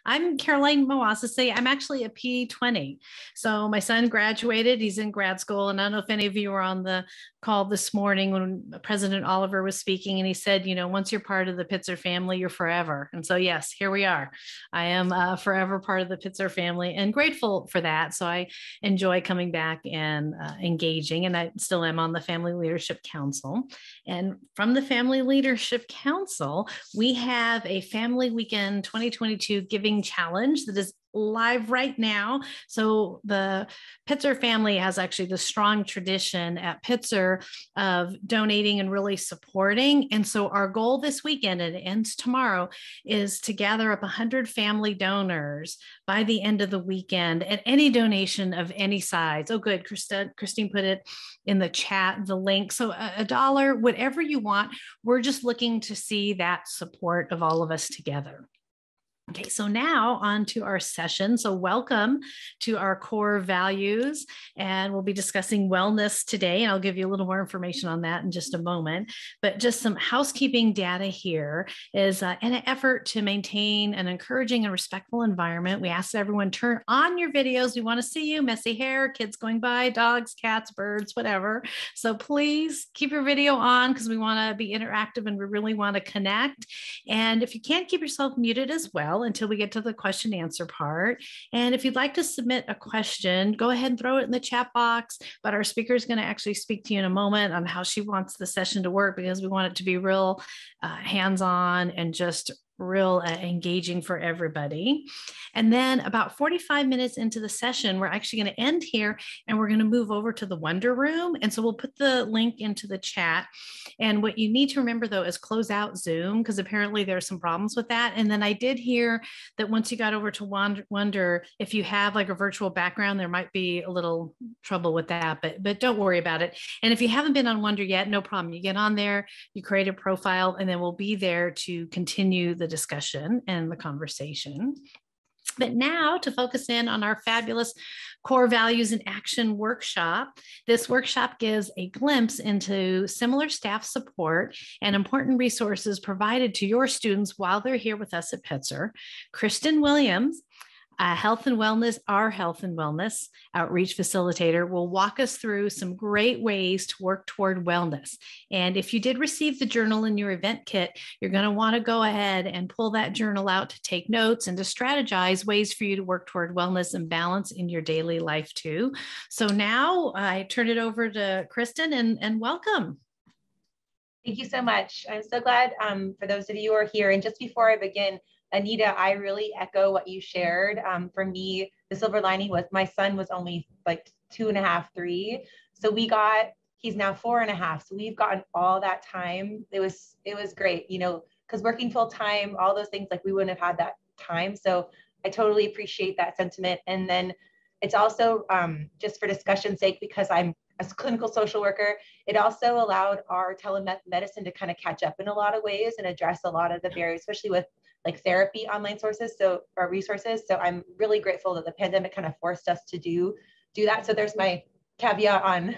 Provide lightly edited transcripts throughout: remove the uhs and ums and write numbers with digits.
I'm Caroline Mawasase. I'm actually a P20. So my son graduated. He's in grad school. And I don't know if any of you were on the call this morning when President Oliver was speaking, and he said, once you're part of the Pitzer family, you're forever. And so, yes, here we are. I am forever part of the Pitzer family and grateful for that. So I enjoy coming back and engaging, and I still am on the Family Leadership Council. And from the Family Leadership Council, we have a Family Weekend 2022 Giving Challenge that is live right now. So the Pitzer family has actually the strong tradition at Pitzer of donating and really supporting. And so our goal this weekend, and it ends tomorrow, is to gather up 100 family donors by the end of the weekend at any donation of any size. Oh, good. Christine put it in the chat, the link. So $1, whatever you want. We're just looking to see that support of all of us together. Okay, so now on to our session. So welcome to our core values, and we'll be discussing wellness today, and I'll give you a little more information on that in just a moment. But just some housekeeping data here is in an effort to maintain an encouraging and respectful environment, we ask everyone turn on your videos. We want to see you, messy hair, kids going by, dogs, cats, birds, whatever. So please keep your video on because we want to be interactive and we really want to connect. And if you can't keep yourself muted as well, until we get to the question answer part. And if you'd like to submit a question, go ahead and throw it in the chat box, but our speaker is going to actually speak to you in a moment on how she wants the session to work, because we want it to be real hands-on and just real engaging for everybody. And then about 45 minutes into the session, we're actually going to end here and we're going to move over to the Wonder Room. And so we'll put the link into the chat. And what you need to remember though is close out Zoom, because apparently there are some problems with that. And then I did hear that once you got over to Wonder, if you have like a virtual background, there might be a little trouble with that, but don't worry about it. And if you haven't been on Wonder yet, no problem. You get on there, you create a profile, and then we'll be there to continue the discussion and the conversation. But now to focus in on our fabulous core values in action workshop. This workshop gives a glimpse into similar staff support and important resources provided to your students while they're here with us at Pitzer. Kristin Williams, our health and wellness outreach facilitator, will walk us through some great ways to work toward wellness. And if you did receive the journal in your event kit, you're going to want to go ahead and pull that journal out to take notes and to strategize ways for you to work toward wellness and balance in your daily life too. So now I turn it over to Kristin, and welcome. Thank you so much. I'm so glad for those of you who are here. And just before I begin, Anita, I really echo what you shared. For me, the silver lining was my son was only like 2.5, 3. So he's now 4.5. So we've gotten all that time. It was great, because working full time, all those things, like we wouldn't have had that time. So I totally appreciate that sentiment. And then it's also just for discussion's sake, because I'm a clinical social worker, it also allowed our telemedicine to kind of catch up in a lot of ways and address a lot of the barriers, especially with like therapy online resources. So I'm really grateful that the pandemic kind of forced us to do that. So there's my caveat on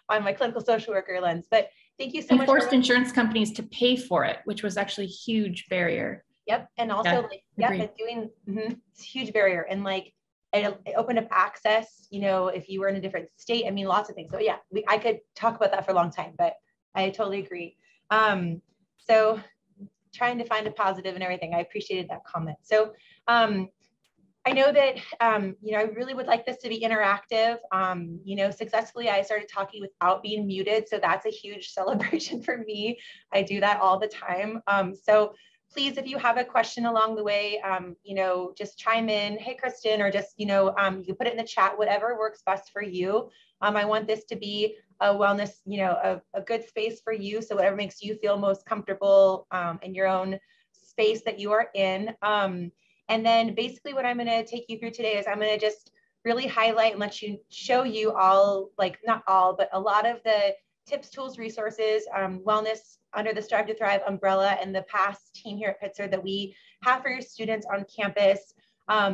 my clinical social worker lens. But thank you so much. Forced insurance companies to pay for it, which was actually a huge barrier. Yep. And also and doing it's a huge barrier. And like it opened up access, if you were in a different state, lots of things. So yeah, I could talk about that for a long time, but I totally agree. So trying to find a positive and everything. I appreciated that comment. So I know that, I really would like this to be interactive. Successfully, I started talking without being muted. So that's a huge celebration for me. I do that all the time. So please, if you have a question along the way, just chime in. Hey, Kristin, or just, you can put it in the chat, whatever works best for you. I want this to be a wellness, a good space for you. So whatever makes you feel most comfortable in your own space that you are in. And then basically what I'm going to take you through today is I'm going to just really highlight and show you all, like not all, but a lot of the tips, tools, resources, wellness under the Strive to Thrive umbrella and the past team here at Pitzer that we have for your students on campus.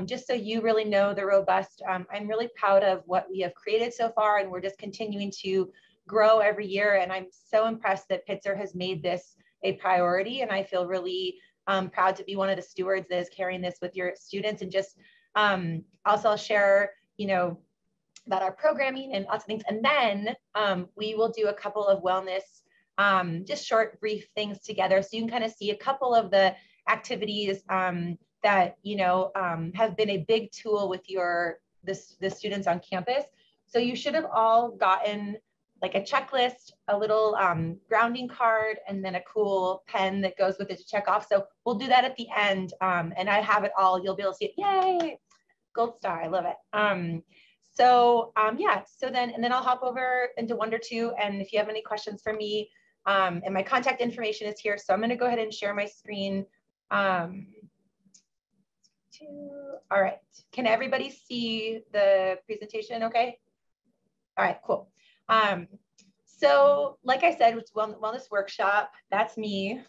Just so you really know the robust, I'm really proud of what we have created so far, and we're just continuing to grow every year. And I'm so impressed that Pitzer has made this a priority. And I feel really proud to be one of the stewards that is carrying this with your students. And just also I'll share, you know, about our programming and lots of things. And then we will do a couple of wellness, just short, brief things together. So you can kind of see a couple of the activities that, you know, have been a big tool with the students on campus. So you should have all gotten like a checklist, a little grounding card, and then a cool pen that goes with it to check off. So we'll do that at the end. And I have it all. You'll be able to see it. Yay! Gold star. I love it. Yeah, so then I'll hop over into 1 or 2. And if you have any questions for me, and my contact information is here. So I'm going to go ahead and share my screen. All right. Can everybody see the presentation? Okay. All right, cool. So like I said, it's wellness workshop. That's me.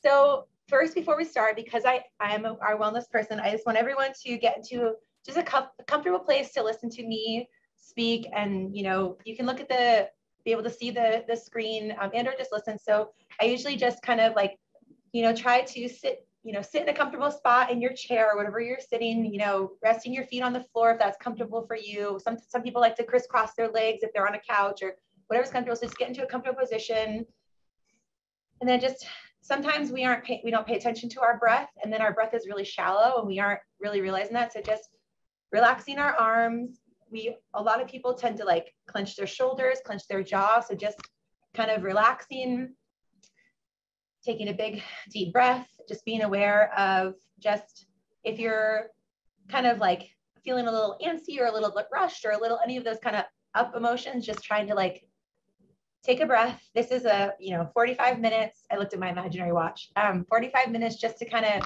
So first, before we start, because I am our wellness person, I just want everyone to get into just a comfortable place to listen to me speak. And, you know, you can look at be able to see the screen and or just listen. So I usually just kind of like, you know, try to sit in a comfortable spot in your chair or whatever you're sitting, you know, resting your feet on the floor if that's comfortable for you. Some people like to crisscross their legs if they're on a couch or whatever's comfortable. So just get into a comfortable position. And then just sometimes we don't pay attention to our breath, and then our breath is really shallow and we aren't really realizing that. So just relaxing our arms. A lot of people tend to like clench their shoulders, clench their jaw. So just kind of relaxing, taking a big deep breath, just being aware of just if you're kind of like feeling a little antsy or a little bit rushed or any of those kind of up emotions, just trying to like take a breath. This is 45 minutes. I looked at my imaginary watch, 45 minutes just to kind of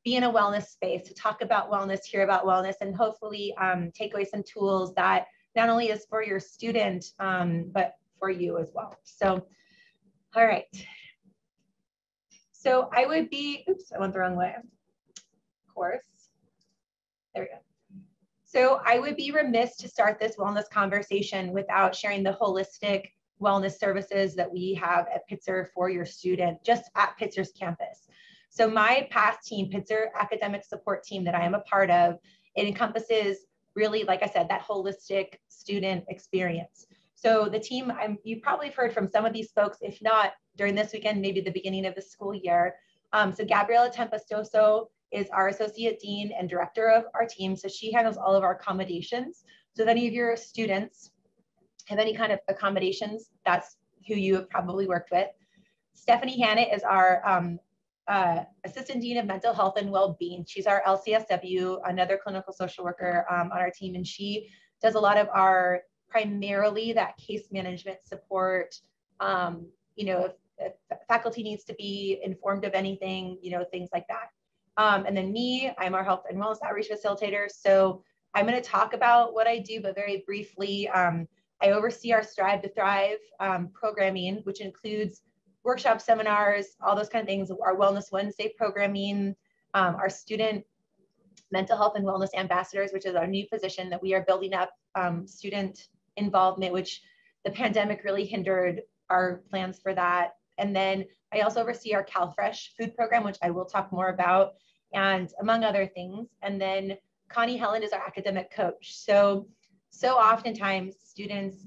be in a wellness space, to talk about wellness, hear about wellness, and hopefully take away some tools that not only is for your student, but for you as well. So, all right. So I would be, oops, I went the wrong way. Of course. There we go. So I would be remiss to start this wellness conversation without sharing the holistic wellness services that we have at Pitzer for your student, just at Pitzer's campus. So my past team, Pitzer Academic Support Team that I am a part of, it encompasses really, like I said, that holistic student experience. So the team, you probably have heard from some of these folks, if not during this weekend, maybe the beginning of the school year. So Gabriela Tempestoso is our Associate Dean and Director of our team. So she handles all of our accommodations. So if any of your students have any kind of accommodations, that's who you have probably worked with. Stephanie Hannett is our Assistant Dean of Mental Health and Wellbeing. She's our LCSW, another clinical social worker on our team. And she does a lot of our, primarily that case management support. You know, if faculty needs to be informed of anything, you know, things like that. And then me, I'm our health and wellness outreach facilitator. So I'm going to talk about what I do, but very briefly, I oversee our Strive to Thrive programming, which includes workshop seminars, all those kind of things, our Wellness Wednesday programming, our student mental health and wellness ambassadors, which is our new position that we are building up, student involvement, which the pandemic really hindered our plans for that. And then I also oversee our CalFresh food program, which I will talk more about, and among other things. And then Connie Helen is our academic coach. So oftentimes students,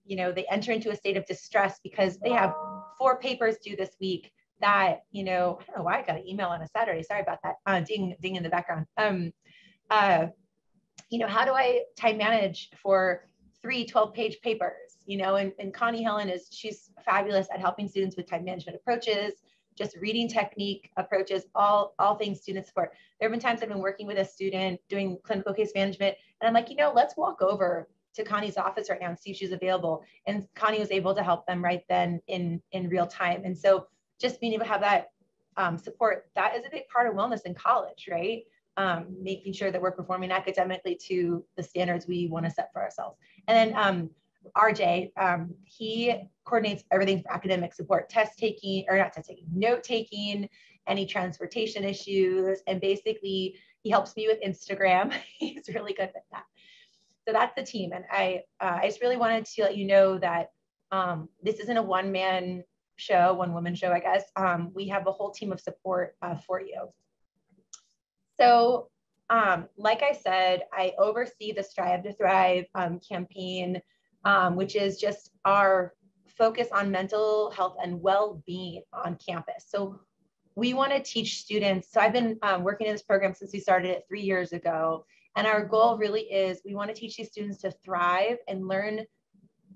you know, they enter into a state of distress because they have 4 papers due this week that, you know, I don't know why I got an email on a Saturday. Sorry about that. Ding in the background. You know, how do I time manage for 3 12-page papers? You know, and Connie Helen she's fabulous at helping students with time management approaches, just reading technique approaches, all things student support. There have been times I've been working with a student doing clinical case management, and I'm like, you know, let's walk over to Connie's office right now and see if she's available. And Connie was able to help them right then in real time. And so just being able to have that support, that is a big part of wellness in college, right? Making sure that we're performing academically to the standards we want to set for ourselves. And then RJ, he coordinates everything for academic support, note taking, any transportation issues, and basically he helps me with Instagram. He's really good at that. So that's the team. And I just really wanted to let you know that this isn't a one-man show, one woman show, I guess, we have a whole team of support for you. So like I said, I oversee the Strive to Thrive campaign, which is just our focus on mental health and well-being on campus. So we want to teach students. So I've been working in this program since we started it 3 years ago. And our goal really is we want to teach these students to thrive and learn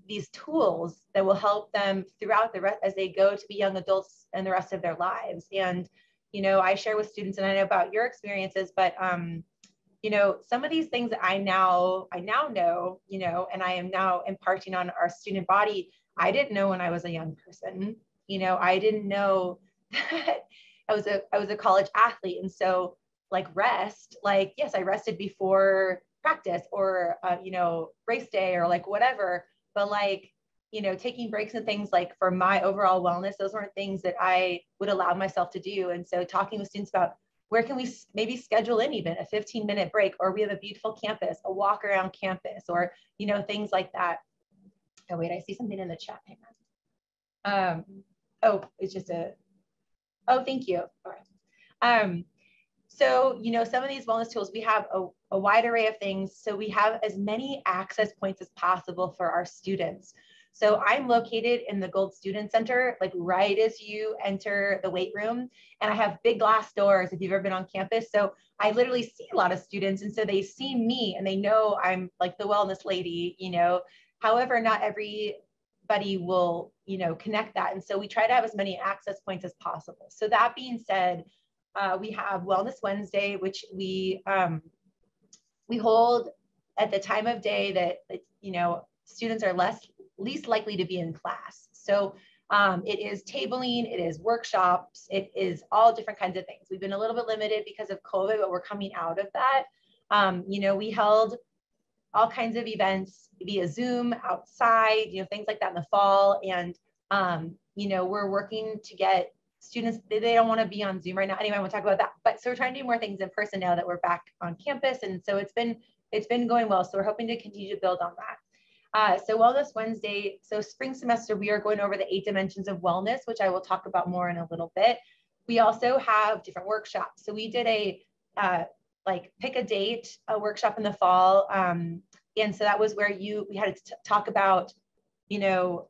these tools that will help them throughout the rest as they go to be young adults and the rest of their lives. And, you know, I share with students, and I know about your experiences, but, you know, some of these things that I now know, you know, and I am now imparting on our student body, I didn't know when I was a young person. You know, I didn't know that I was a college athlete. And so like rest, like, yes, I rested before practice or, you know, race day or like whatever, but like, you know, taking breaks and things like for my overall wellness, those weren't things that I would allow myself to do. And so talking with students about where can we maybe schedule in even a 15-minute break, or we have a beautiful campus, a walk around campus, or, you know, things like that. Oh, wait, I see something in the chat. Hang on. Oh, it's just oh, thank you. All right. So, you know, some of these wellness tools, we have a wide array of things. So we have as many access points as possible for our students. So I'm located in the Gold Student Center, like right as you enter the weight room. And I have big glass doors if you've ever been on campus. So I literally see a lot of students. And so they see me and they know I'm like the wellness lady, you know. However, not everybody will, you know, connect that. And so we try to have as many access points as possible. So that being said, we have Wellness Wednesday, which we hold at the time of day that, you know, students are least likely to be in class. So it is tabling, it is workshops, it is all different kinds of things. We've been a little bit limited because of COVID, but we're coming out of that. You know, we held all kinds of events via Zoom, outside, you know, things like that in the fall. And, you know, we're working to get students, they don't want to be on Zoom right now. Anyway, I won't talk about that. But so we're trying to do more things in person now that we're back on campus. And so it's been going well. So we're hoping to continue to build on that. So Wellness Wednesday, so spring semester, we are going over the 8 dimensions of wellness, which I will talk about more in a little bit. We also have different workshops. So we did a like pick a date, a workshop in the fall. And so that was where we had to talk about, you know,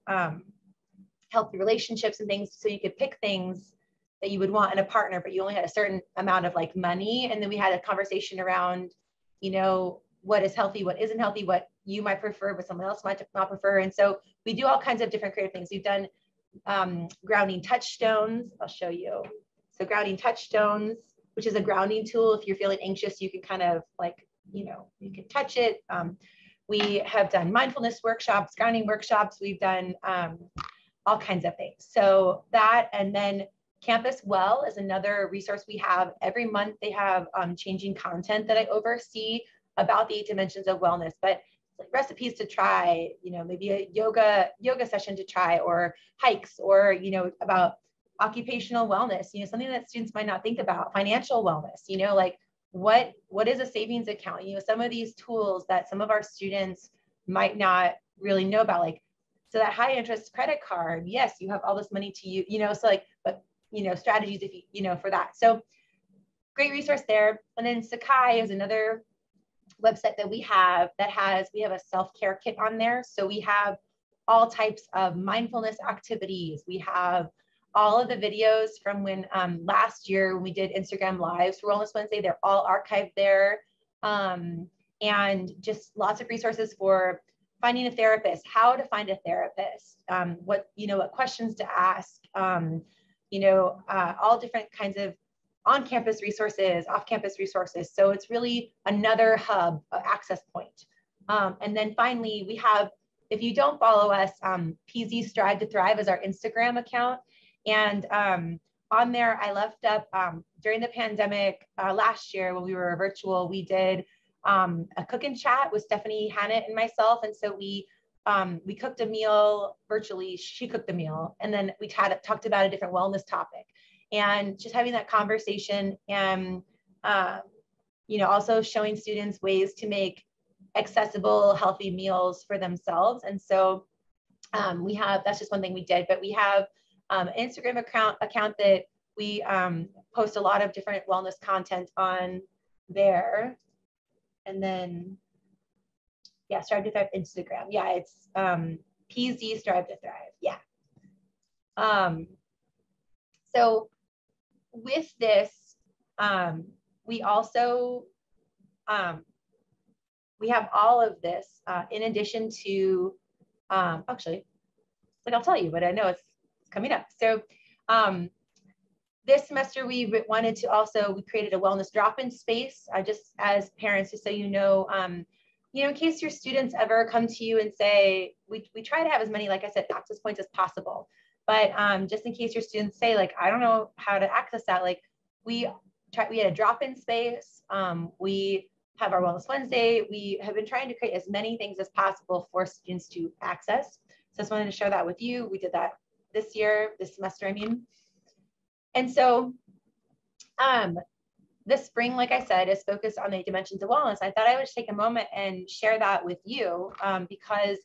healthy relationships and things. So you could pick things that you would want in a partner, but you only had a certain amount of like money. And then we had a conversation around, you know, what is healthy, what isn't healthy, what you might prefer, but someone else might not prefer. And so we do all kinds of different creative things. We've done grounding touchstones. I'll show you. So grounding touchstones, which is a grounding tool. If you're feeling anxious, you can kind of like, you know, you can touch it. We have done mindfulness workshops, grounding workshops. We've done all kinds of things. So that, and then Campus Well is another resource we have. Every month they have changing content that I oversee about the 8 dimensions of wellness, but like recipes to try, you know, maybe a yoga session to try, or hikes, or, you know, about occupational wellness, you know, something that students might not think about, financial wellness, you know, like what is a savings account? You know, some of these tools that some of our students might not really know about, like, so that high interest credit card, yes, you have all this money to you, you know, so like, but, you know, strategies if you know, for that. So great resource there. And then Sakai is another website that we have we have a self-care kit on there. So we have all types of mindfulness activities. We have all of the videos from when last year when we did Instagram lives for Wellness Wednesday, they're all archived there. And just lots of resources for finding a therapist, how to find a therapist, what questions to ask, all different kinds of on-campus resources, off-campus resources. So it's really another hub, access point. And then finally, we have, if you don't follow us, PZ Strive to Thrive is our Instagram account. And on there, I left up during the pandemic last year when we were virtual, we did a cook and chat with Stephanie Hannett and myself. And so we cooked a meal virtually. She cooked the meal. And then we talked about a different wellness topic. And just having that conversation and, also showing students ways to make accessible, healthy meals for themselves. And so that's just one thing we did, but we have Instagram account that we post a lot of different wellness content on there. And then, yeah, Strive to Thrive Instagram. Yeah, it's PZ Strive to Thrive. Yeah. So with this, we also, we have all of this in addition to, actually, like I'll tell you, but I know it's coming up. So this semester, we wanted to also, we created a wellness drop-in space, just as parents, just so you know, in case your students ever come to you and say, we try to have as many, like I said, access points as possible. But just in case your students say, like, I don't know how to access that, like we had a drop-in space. We have our Wellness Wednesday. We have been trying to create as many things as possible for students to access. So I just wanted to share that with you. We did that this semester, I mean. And so this spring, like I said, is focused on the dimensions of wellness. I thought I would take a moment and share that with you because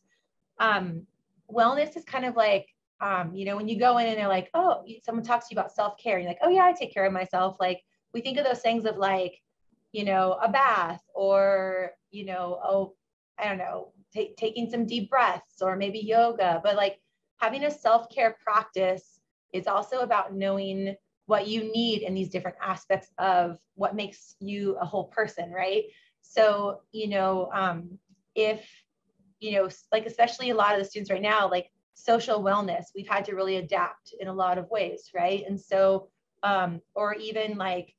wellness is kind of like, when you go in and they're like, oh, someone talks to you about self-care. You're like, oh yeah, I take care of myself. Like we think of those things of like, a bath or, oh, I don't know, taking some deep breaths or maybe yoga, but like having a self-care practice is also about knowing what you need in these different aspects of what makes you a whole person, right? So, if, like, especially a lot of the students right now, like social wellness, we've had to really adapt in a lot of ways, right? And so, or even like,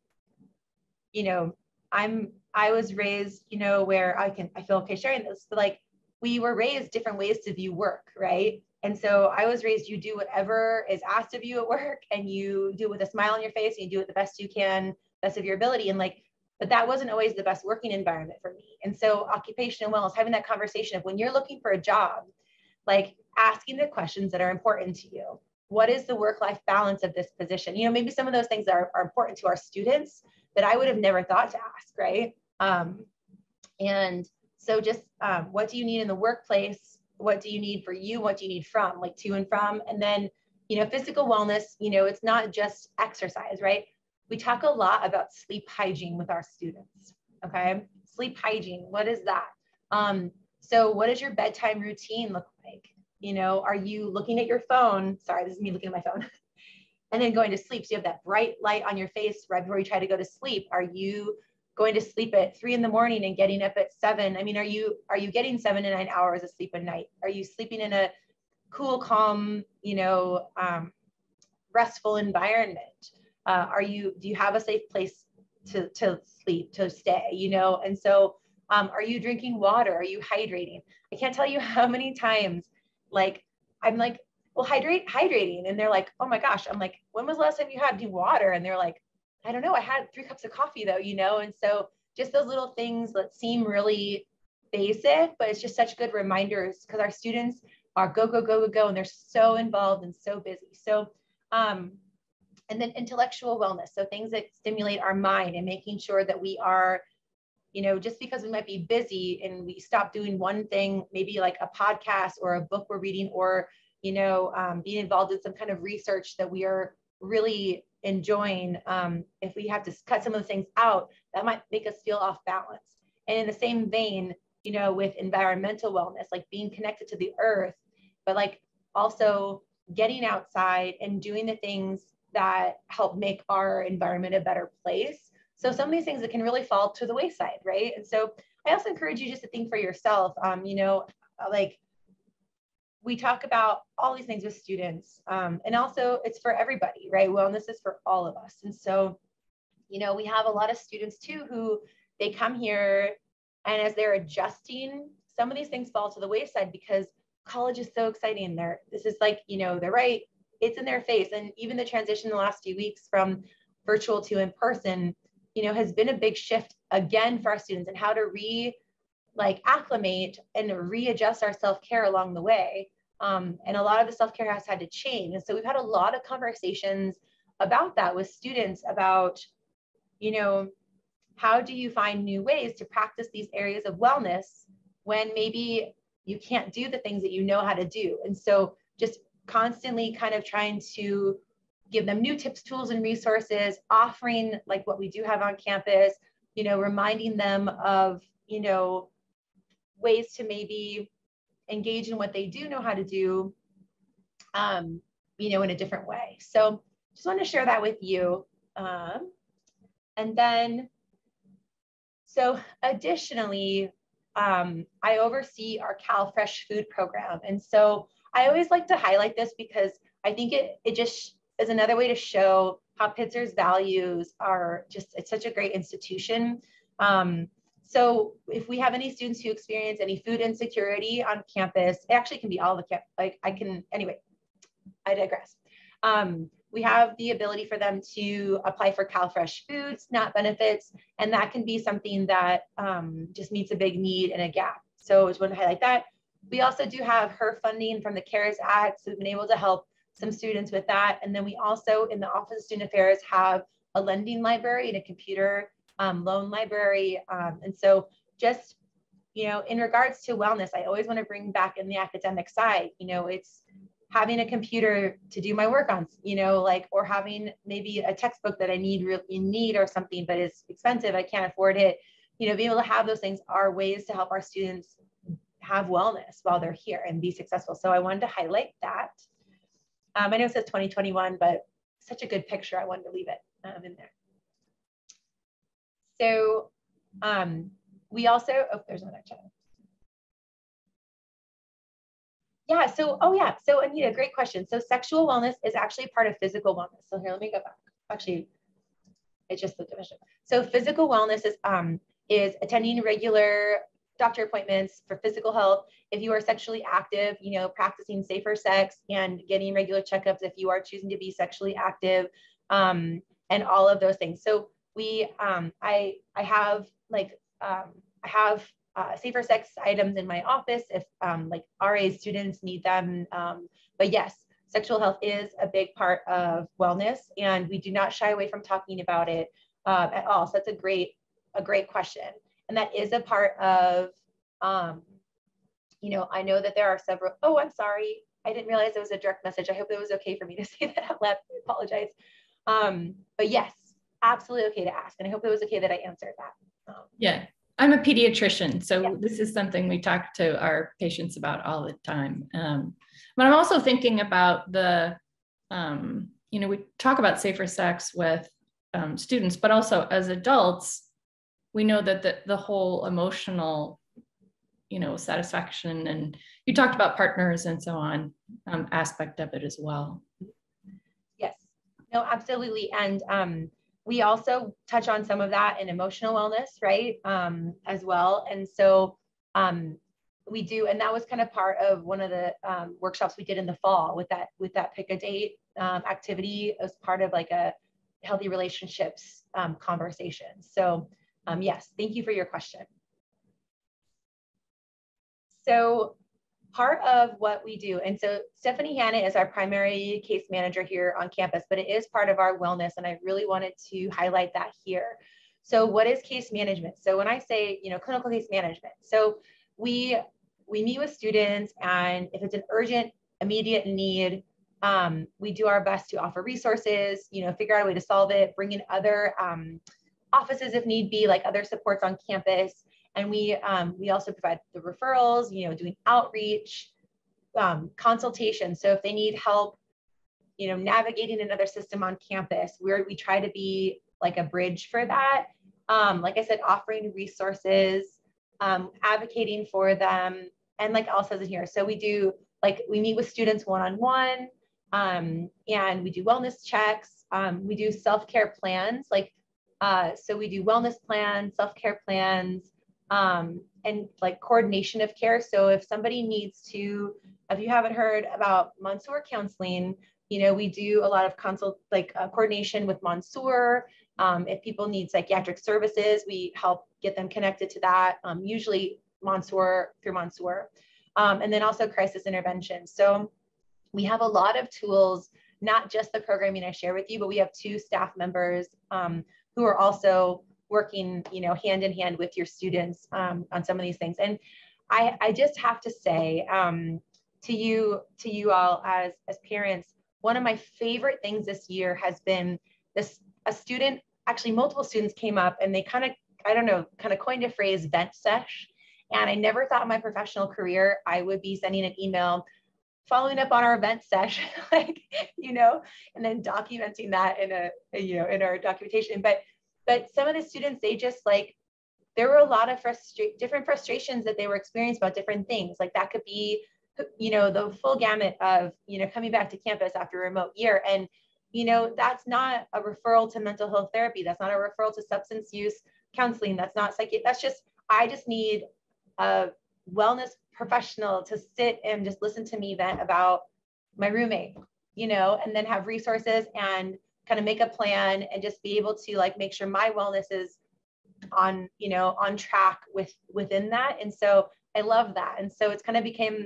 I was raised, where I feel okay sharing this, but like we were raised different ways to view work, right? And so I was raised, you do whatever is asked of you at work and you do it with a smile on your face and you do it the best you can, best of your ability. And like, but that wasn't always the best working environment for me. And so occupational wellness, having that conversation of when you're looking for a job, like asking the questions that are important to you. What is the work-life balance of this position? Maybe some of those things are important to our students that I would have never thought to ask, right? And so just what do you need in the workplace? What do you need for you? What do you need from, like to and from? And then, physical wellness, it's not just exercise, right? We talk a lot about sleep hygiene with our students, okay? Sleep hygiene, what is that? So what does your bedtime routine look like? Are you looking at your phone? Sorry, this is me looking at my phone. And then going to sleep. So you have that bright light on your face right before you try to go to sleep. Are you going to sleep at 3 a.m. and getting up at 7? I mean, are you getting 7 to 9 hours of sleep a night? Are you sleeping in a cool, calm, restful environment? Do you have a safe place to sleep, to stay, And so are you drinking water? Are you hydrating? I can't tell you how many times, like, I'm like, well, hydrating. And they're like, oh my gosh. I'm like, when was the last time you had water? And they're like, I don't know. I had 3 cups of coffee though, And so just those little things that seem really basic, but it's just such good reminders because our students are go, go, go, go, go. And they're so involved and so busy. So, and then intellectual wellness. So things that stimulate our mind and making sure that we are, just because we might be busy and we stop doing one thing, maybe like a podcast or a book we're reading or, being involved in some kind of research that we are really enjoying. If we have to cut some of the things out, that might make us feel off balance. And in the same vein, with environmental wellness, like being connected to the earth, but like also getting outside and doing the things that help make our environment a better place. So some of these things that can really fall to the wayside, right? And so I also encourage you just to think for yourself, like we talk about all these things with students, and also it's for everybody, right? Wellness is for all of us. And so, we have a lot of students too, who they come here and as they're adjusting, some of these things fall to the wayside because college is so exciting. This is like, they're right. It's in their face. And even the transition in the last few weeks from virtual to in person, has been a big shift again for our students and how to acclimate and readjust our self-care along the way. And a lot of the self-care has had to change. And so we've had a lot of conversations about that with students about, how do you find new ways to practice these areas of wellness when maybe you can't do the things that you know how to do? And so just constantly kind of trying to give them new tips, tools, and resources, offering like what we do have on campus, you know, reminding them of, you know, ways to maybe engage in what they do know how to do, you know, in a different way. So just want to share that with you. And then, so additionally, I oversee our Cal Fresh Food program. And so I always like to highlight this because I think it just is another way to show how Pitzer's values are just, it's such a great institution. So if we have any students who experience any food insecurity on campus, it actually can be all the camp, like anyway, I digress. We have the ability for them to apply for Cal Fresh Food, SNAP benefits, and that can be something that just meets a big need and a gap. So I just want to highlight that. We also do have HER funding from the CARES Act, so we've been able to help some students with that. And then we also, in the Office of Student Affairs, have a lending library and a computer loan library. And so just, you know, in regards to wellness, I always want to bring back in the academic side, you know, it's having a computer to do my work on, you know, like, or having maybe a textbook that I really need or something, but it's expensive, I can't afford it. You know, being able to have those things are ways to help our students have wellness while they're here and be successful. So I wanted to highlight that. I know it says 2021, but such a good picture. I wanted to leave it in there. So we also, oh, there's another chat. Yeah, so, oh yeah, so Anita, great question. So sexual wellness is actually part of physical wellness. So here, let me go back. Actually, it's just the division. So physical wellness is attending regular doctor appointments for physical health. If you are sexually active, you know, practicing safer sex and getting regular checkups if you are choosing to be sexually active, and all of those things. So we, I have like, I have safer sex items in my office if like RA students need them. But yes, sexual health is a big part of wellness, and we do not shy away from talking about it at all. So that's a great question. And that is a part of, you know, I know that there are several, oh, I'm sorry. I didn't realize it was a direct message. I hope it was okay for me to say that out loud. I apologize. But yes, absolutely okay to ask. And I hope it was okay that I answered that. Yeah, I'm a pediatrician, so yeah. This is something we talk to our patients about all the time. But I'm also thinking about the, you know, we talk about safer sex with students, but also as adults, we know that the whole emotional, you know, satisfaction, and you talked about partners and so on, aspect of it as well. Yes, no, absolutely. And we also touch on some of that in emotional wellness, right, as well. And so we do, and that was kind of part of one of the workshops we did in the fall with that pick a date activity as part of like a healthy relationships conversation. So yes, thank you for your question. So part of what we do, and so Stephanie Hanna is our primary case manager here on campus, but it is part of our wellness, and I really wanted to highlight that here. So what is case management? So when I say, you know, clinical case management, so we meet with students, and if it's an urgent, immediate need, we do our best to offer resources, you know, figure out a way to solve it, bring in other offices if need be, like other supports on campus. And we also provide the referrals, you know, doing outreach, consultation. So if they need help, you know, navigating another system on campus, we try to be like a bridge for that. Like I said, offering resources, advocating for them, and like Al says in here. So we do, like, we meet with students one-on-one, and we do wellness checks. We do self-care plans, like, so we do wellness plans, self-care plans, and like coordination of care. So if somebody needs to, if you haven't heard about Mansour counseling, you know, we do a lot of coordination with Mansour. If people need psychiatric services, we help get them connected to that, usually Mansour, through Mansour. And then also crisis intervention. So we have a lot of tools, not just the programming I share with you, but we have 2 staff members who are also working, you know, hand in hand with your students on some of these things. And I just have to say, to you all as parents, one of my favorite things this year has been a student, actually multiple students came up and they kind of coined a phrase, vent sesh. And I never thought in my professional career I would be sending an email following up on our event session, like, and then documenting that in our documentation. But some of the students, they just there were a lot of different frustrations that they were experiencing about different things. Like that could be, the full gamut of, coming back to campus after a remote year. And, that's not a referral to mental health therapy. That's not a referral to substance use counseling. That's not that's just, I just need a wellness professional to sit and just listen to me vent about my roommate, and then have resources and kind of make a plan and just be able to make sure my wellness is on track within that. And so I love that. And so it's kind of became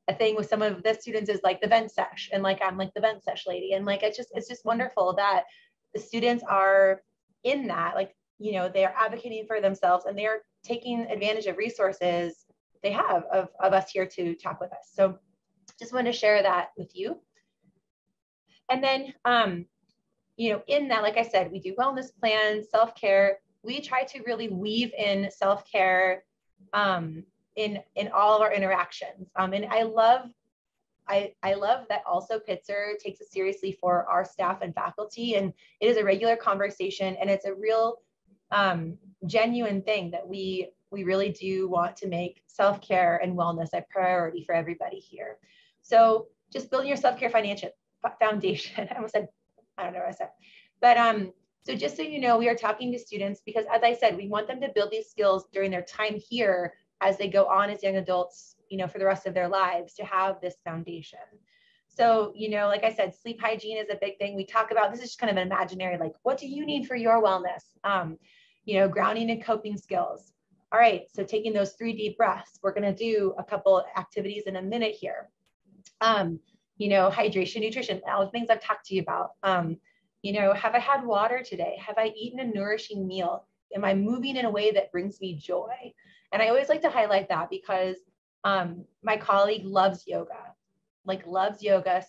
a thing with some of the students is the vent sesh, and I'm the vent sesh lady. And it's just wonderful that the students are in that, they are advocating for themselves and they are taking advantage of resources they have of us here to talk with us. So just wanted to share that with you. And then, in that, like I said, we do wellness plans, self-care. We try to really weave in self-care in all of our interactions. And I love that also Pitzer takes it seriously for our staff and faculty. And it is a regular conversation, and it's a real genuine thing that we really do want to make self-care and wellness a priority for everybody here. So just building your self-care foundation. I almost said, I don't know what I said, but so just so you know, we are talking to students because, as I said, we want them to build these skills during their time here as they go on as young adults, for the rest of their lives, to have this foundation. So, like I said, sleep hygiene is a big thing. We talk about, this is just kind of an imaginary, what do you need for your wellness? Grounding and coping skills. All right, so taking those 3 deep breaths, we're going to do a couple activities in a minute here. Hydration, nutrition, all the things I've talked to you about. Have I had water today? Have I eaten a nourishing meal? Am I moving in a way that brings me joy? And I always like to highlight that because my colleague loves yoga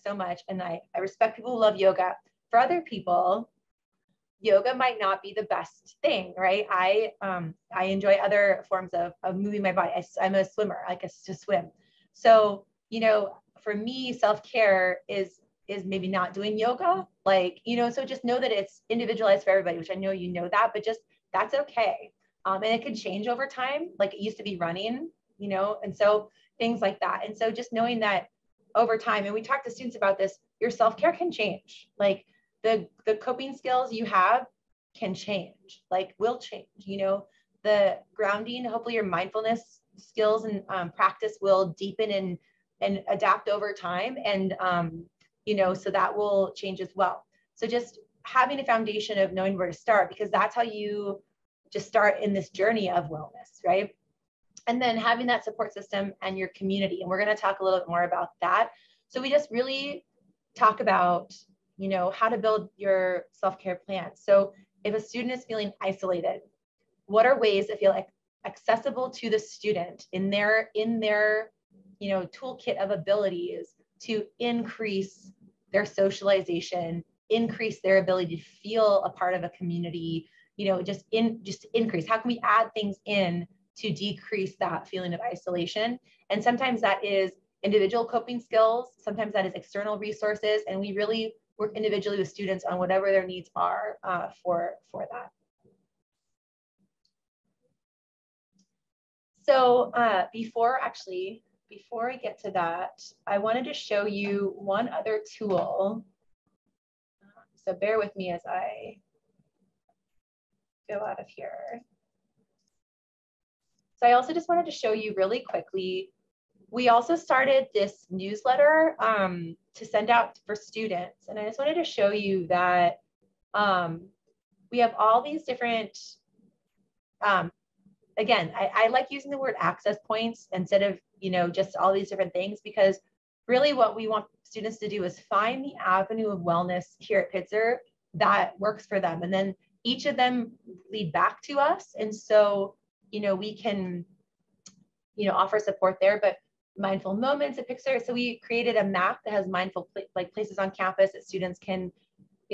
so much. And I respect people who love yoga. For other people, yoga might not be the best thing, right? I enjoy other forms of moving my body. I'm a swimmer, I like to swim. So, for me, self-care is maybe not doing yoga, so just know that it's individualized for everybody, which I know you know that, but just that's okay. And it can change over time. It used to be running, and so things like that. And so just knowing that over time, and we talk to students about this, your self-care can change. The coping skills you have can change, will change, the grounding, hopefully your mindfulness skills and practice will deepen and adapt over time. And, so that will change as well. So just having a foundation of knowing where to start, because that's how you just start in this journey of wellness, right? And then having that support system and your community. And we're going to talk a little bit more about that. So we just really talk about, how to build your self-care plan. So if a student is feeling isolated, what are ways that feel accessible to the student in their toolkit of abilities to increase their socialization, increase their ability to feel a part of a community, just increase. How can we add things in to decrease that feeling of isolation? And sometimes that is individual coping skills. Sometimes that is external resources. And we really work individually with students on whatever their needs are for that. So before I get to that, I wanted to show you one other tool. So bear with me as I go out of here. So I also just wanted to show you really quickly, we also started this newsletter to send out for students. And I just wanted to show you that we have all these different, again, I like using the word access points instead of, just all these different things, because really what we want students to do is find the avenue of wellness here at Pitzer that works for them. And then each of them lead back to us. And so, we can, offer support there. But mindful moments at Pitzer. So we created a map that has mindful places on campus that students can,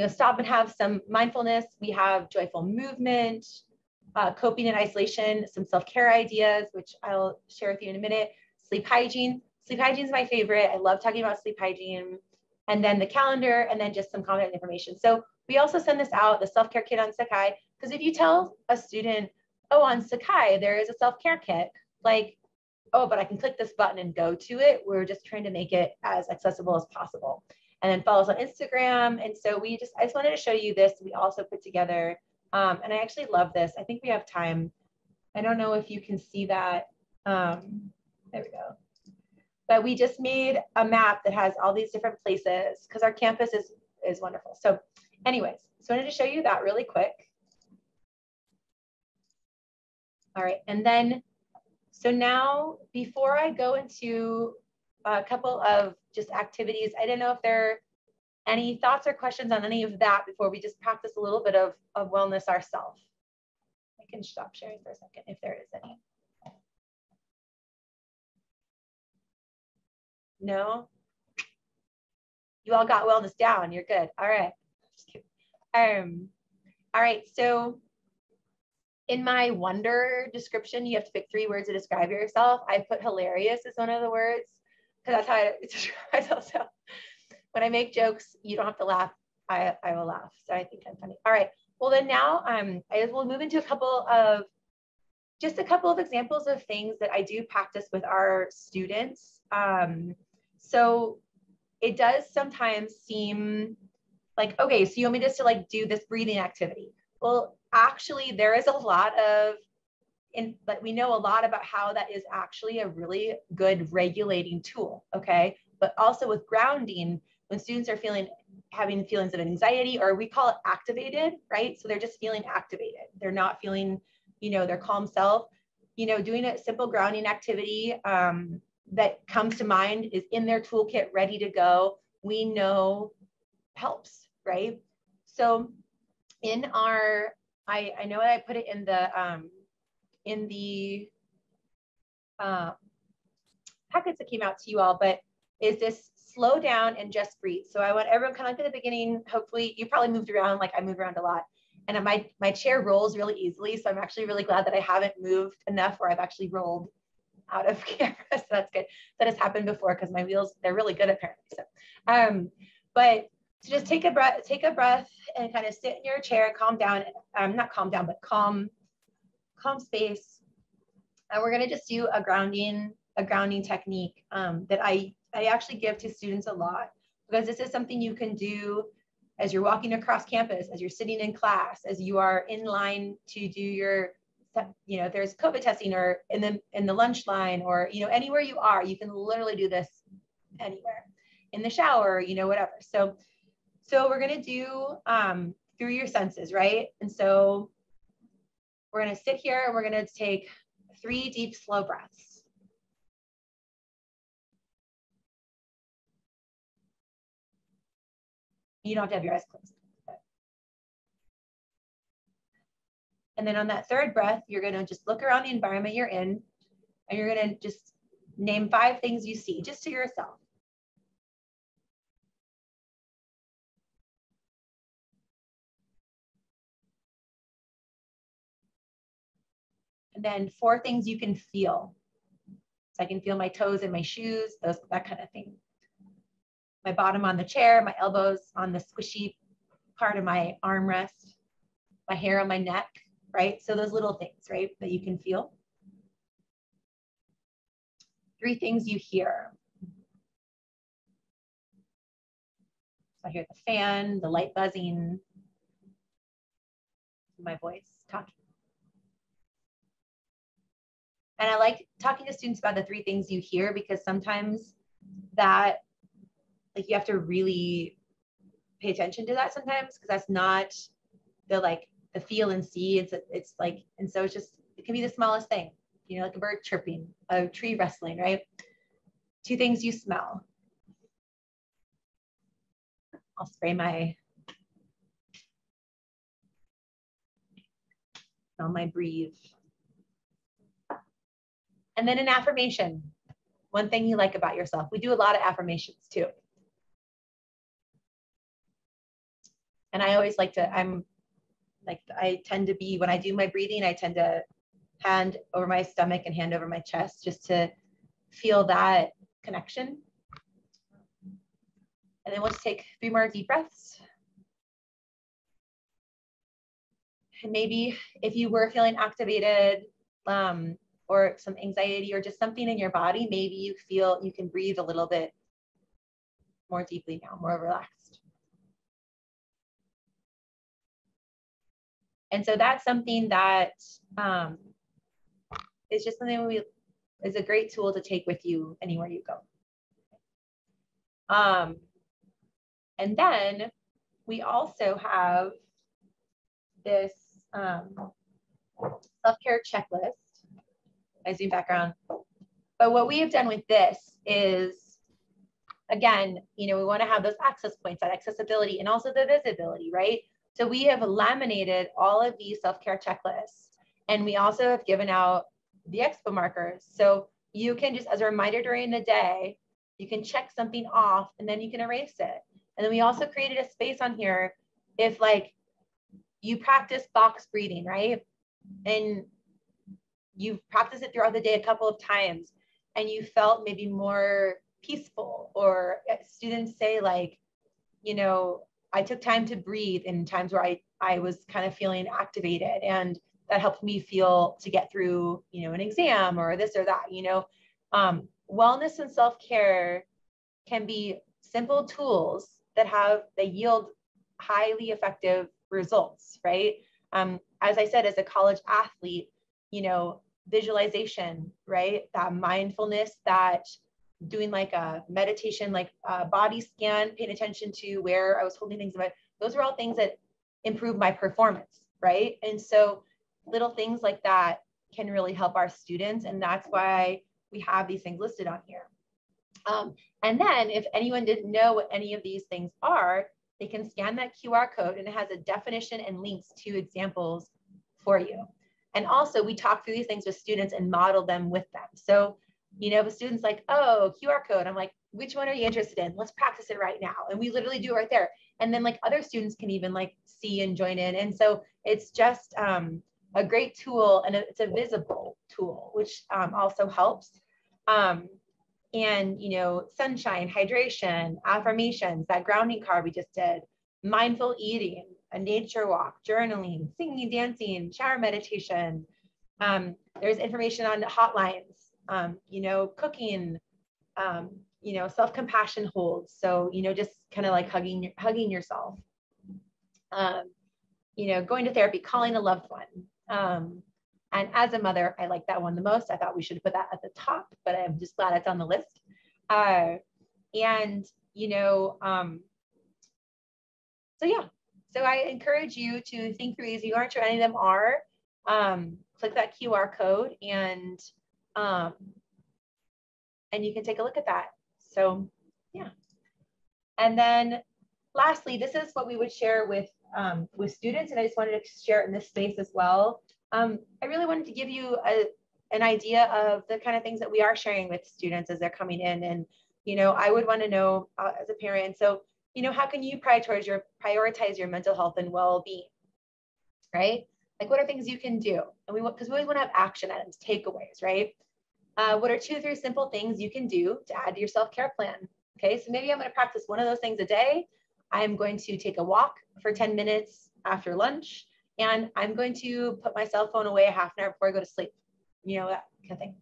stop and have some mindfulness. We have joyful movement, coping in isolation, some self-care ideas, which I'll share with you in a minute. Sleep hygiene. Sleep hygiene is my favorite. I love talking about sleep hygiene. And then the calendar, and then just some content information. So we also send this out, the self-care kit on Sakai, because if you tell a student, oh, on Sakai, there is a self-care kit, like, oh, but I can click this button and go to it. We're just trying to make it as accessible as possible. And then follow us on Instagram. And so I just wanted to show you this. We also put together, and I actually love this. I think we have time. I don't know if you can see that. There we go. But we just made a map that has all these different places because our campus is wonderful. So anyways, so I wanted to show you that really quick. All right, and then, so now before I go into a couple of just activities, I didn't know if there are any thoughts or questions on any of that before we just practice a little bit of wellness ourselves. I can stop sharing for a second if there is any. No? You all got wellness down. You're good. All right. Just kidding. All right. So in my wonder description, you have to pick 3 words to describe yourself. I put hilarious as one of the words because that's how I describe myself. So when I make jokes, you don't have to laugh. I will laugh. So I think I'm funny. All right. Well, then now I will move into a couple of examples of things that I do practice with our students. So it does sometimes seem like, okay, so you want me just to like do this breathing activity. Well, actually there is a lot of, but we know a lot about how that is actually a really good regulating tool, okay? But also with grounding, when students are having feelings of anxiety, or we call it activated, right? So they're just feeling activated. They're not feeling, their calm self, doing a simple grounding activity, that comes to mind is in their toolkit, ready to go, we know helps, right? So in our, I know I put it in the packets that came out to you all, but is this slow down and just breathe. So I want everyone kind of like at the beginning, hopefully you probably moved around, like I move around a lot. And my chair rolls really easily. So I'm actually really glad that I haven't moved enough where I've actually rolled out of camera. So that's good. That has happened before because my wheels, they're really good apparently. So, but so just take a breath and kind of sit in your chair and calm down. Not calm down, but calm space. And we're gonna just do a grounding technique that I actually give to students a lot, because this is something you can do as you're walking across campus, as you're sitting in class, as you are in line to do your, there's COVID testing, or in the lunch line, or, anywhere you are, you can literally do this anywhere, in the shower, whatever. So we're going to do through your senses, right? And so we're going to sit here and we're going to take 3 deep, slow breaths. You don't have to have your eyes closed. And then on that 3rd breath, you're going to just look around the environment you're in, and you're going to just name 5 things you see just to yourself. And then 4 things you can feel. So I can feel my toes in my shoes, that kind of thing. My bottom on the chair, my elbows on the squishy part of my armrest, my hair on my neck, right? So those little things, right, that you can feel. 3 things you hear. So I hear the fan, the light buzzing, my voice talking. And I like talking to students about the 3 things you hear, because sometimes that, like, you have to really pay attention to that sometimes, because that's not the feel and see. It's like, and so it's just, it can be the smallest thing, like a bird chirping, a tree rustling, right? 2 things you smell. I'll spray smell my breathe. And then an affirmation. one thing you like about yourself. We do a lot of affirmations too. And I always like to, I tend to be, when I do my breathing, I tend to hand over my stomach and hand over my chest just to feel that connection. And then we'll just take 3 more deep breaths. And maybe if you were feeling activated or some anxiety or just something in your body, maybe you feel you can breathe a little bit more deeply now, more relaxed. And so that's something that is just something is a great tool to take with you anywhere you go. And then we also have this SelfCare Checklist. I zoom background. But what we have done with this is, again, we want to have those access points, that accessibility, and also the visibility, right? So we have laminated all of these self-care checklists, and we also have given out the expo markers. So you can just, as a reminder during the day, you can check something off and then you can erase it. And then we also created a space on here if like you practice box breathing, right? And you've practiced it throughout the day a couple of times and you felt maybe more peaceful, or students say like, I took time to breathe in times where I was kind of feeling activated, and that helped me feel to get through, an exam or this or that, wellness and self-care can be simple tools that yield highly effective results, right? As I said, as a college athlete, visualization, right? That mindfulness, that doing like a meditation, like a body scan, paying attention to where I was holding things in my, those are all things that improve my performance, right? And so little things like that can really help our students. And that's why we have these things listed on here. And then if anyone didn't know what any of these things are, they can scan that QR code and it has a definition and links to examples for you. And also we talk through these things with students and model them with them. So, the student's like, oh, QR code. I'm like, which one are you interested in? Let's practice it right now. And we literally do it right there. And then like other students can even like see and join in. And so it's just a great tool, and it's a visible tool, which also helps. And, sunshine, hydration, affirmations, that grounding card we just did, mindful eating, a nature walk, journaling, singing, dancing, shower meditation. There's information on hotlines, cooking, self-compassion holds. So, just kind of like hugging yourself, going to therapy, calling a loved one. And as a mother, I like that one the most. I thought we should put that at the top, but I'm just glad it's on the list. So yeah, so I encourage you to think through these. If you aren't sure any of them are, click that QR code and you can take a look at that. So yeah. And then lastly, this is what we would share with students, and I just wanted to share it in this space as well. I really wanted to give you an idea of the kind of things that we are sharing with students as they're coming in. And, I would want to know as a parent, so, how can you prioritize your mental health and well-being, right? Like, what are things you can do? And because we always want to have action items, takeaways, right? What are 2 or 3 simple things you can do to add to your self-care plan? Okay, so maybe I'm going to practice one of those things a day. I'm going to take a walk for 10 minutes after lunch, and I'm going to put my cell phone away a half an hour before I go to sleep, that kind of thing.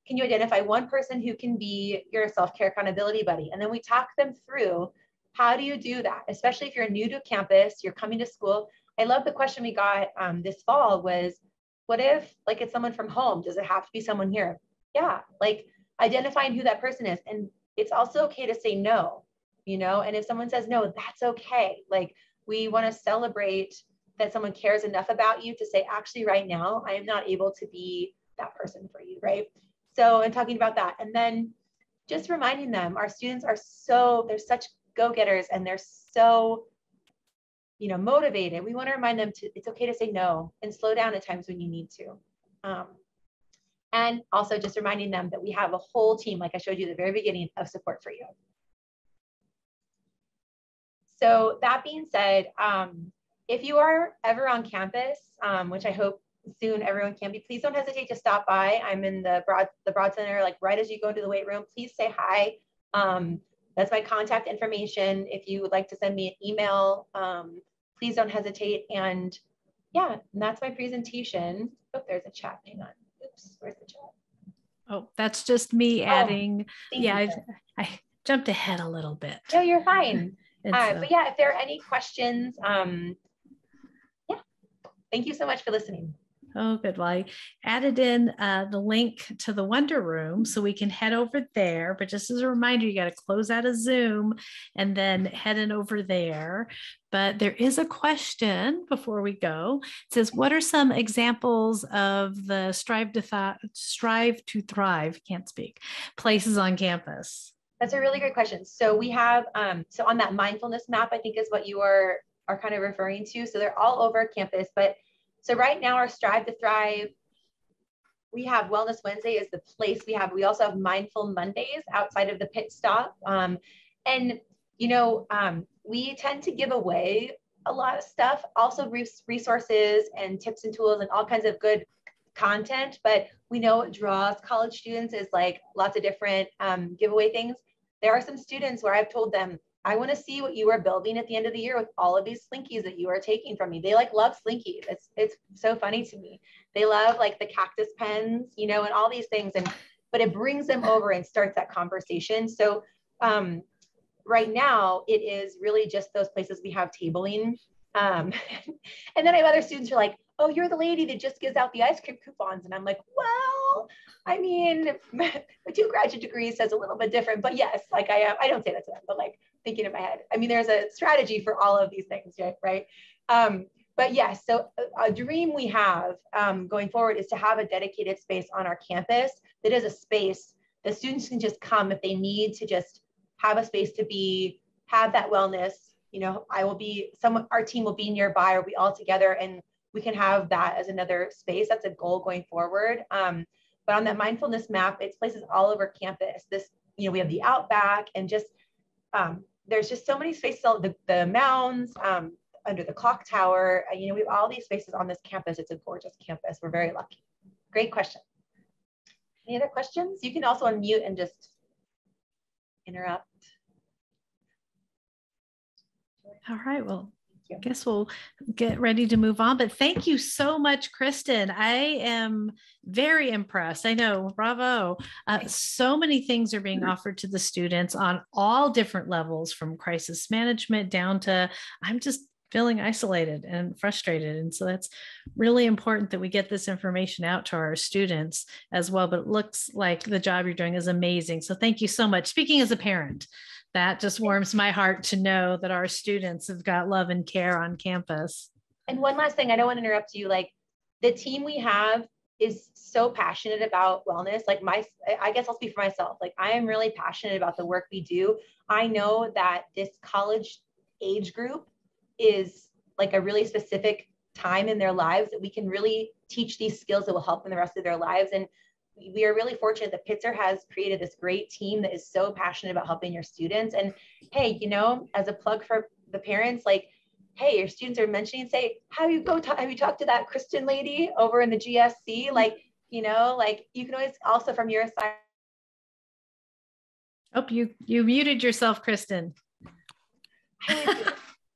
Can you identify one person who can be your self-care accountability buddy? And then we talk them through, how do you do that? Especially if you're new to campus, you're coming to school. I love the question we got this fall was, what if like it's someone from home? Does it have to be someone here? Yeah, like identifying who that person is. And it's also okay to say no, and if someone says no, that's okay. Like, we want to celebrate that someone cares enough about you to say, actually, right now, I am not able to be that person for you, right? So, and talking about that. And then just reminding them, our students are they're such go-getters, and they're so, motivated. We want to remind them it's okay to say no and slow down at times when you need to. And also just reminding them that we have a whole team, like I showed you at the very beginning, of support for you. So that being said, if you are ever on campus, which I hope soon everyone can be, please don't hesitate to stop by. I'm in the Broad Center, like right as you go into the weight room. Please say hi. That's my contact information. If you would like to send me an email, please don't hesitate. And yeah, and that's my presentation. Oh, there's a chat. Hang on. Oops, where's the chat? Oh, that's just me adding. Yeah, I jumped ahead a little bit. No, you're fine. But yeah, if there are any questions, yeah, thank you so much for listening. Oh, good. Well, I added in the link to the Wonder Room so we can head over there. But just as a reminder, you got to close out of Zoom and then head in over there. But there is a question before we go. It says, what are some examples of the strive to thrive, can't speak, places on campus? That's a really great question. So we have, so on that mindfulness map, I think is what you are kind of referring to. So they're all over campus, but so right now our Strive to Thrive, we have Wellness Wednesday is the place we also have Mindful Mondays outside of the pit stop. And, you know, we tend to give away a lot of stuff, also resources and tips and tools and all kinds of good content, but we know what draws college students is like lots of different giveaway things. There are some students where I've told them, I want to see what you are building at the end of the year with all of these Slinkies that you are taking from me. They like love Slinkies. It's so funny to me. They love like the cactus pens, you know, and all these things. But it brings them over and starts that conversation. So right now it is really just those places we have tabling. And then I have other students who are like, oh, you're the lady that just gives out the ice cream coupons. And I'm like, well, I mean, my 2 graduate degrees says a little bit different, but yes, like I don't say that to them, but like thinking in my head, I mean, there's a strategy for all of these things, right? But yes, so a dream we have going forward is to have a dedicated space on our campus that is a space that students can just come if they need to just have a space to have that wellness. You know, our team will be nearby or be all together and we can have that as another space. That's a goal going forward. But on that mindfulness map, it's places all over campus. You know, we have the Outback and just, there's just so many spaces, the mounds, under the clock tower. You know, we have all these spaces on this campus. It's a gorgeous campus. We're very lucky. Great question. Any other questions? You can also unmute and just interrupt. All right, well, I guess we'll get ready to move on, but thank you so much, Kristin. I am very impressed. I know, bravo. So many things are being offered to the students on all different levels, from crisis management down to I'm just feeling isolated and frustrated. And so that's really important that we get this information out to our students as well, but it looks like the job you're doing is amazing. So thank you so much. Speaking as a parent, that just warms my heart to know that our students have got love and care on campus. And one last thing, I don't want to interrupt you. Like the team we have is so passionate about wellness. Like I guess I'll speak for myself. Like I am really passionate about the work we do. I know that this college age group is like a really specific time in their lives that we can really teach these skills that will help them the rest of their lives. And we are really fortunate that Pitzer has created this great team that is so passionate about helping your students. And hey, you know, as a plug for the parents, like, hey, your students are mentioning, say, have you talked to that Kristin lady over in the GSC? Like, you know, like you can always also from your side. Oh, you muted yourself, Kristin.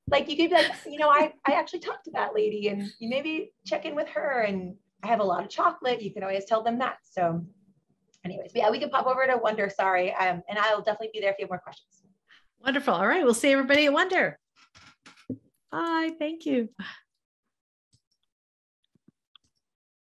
Like you could be like, you know, I actually talked to that lady and you maybe check in with her, and I have a lot of chocolate. You can always tell them that. So anyways, yeah, we can pop over to Wonder, sorry. And I'll definitely be there if you have more questions. Wonderful. All right. We'll see everybody at Wonder. Bye. Thank you.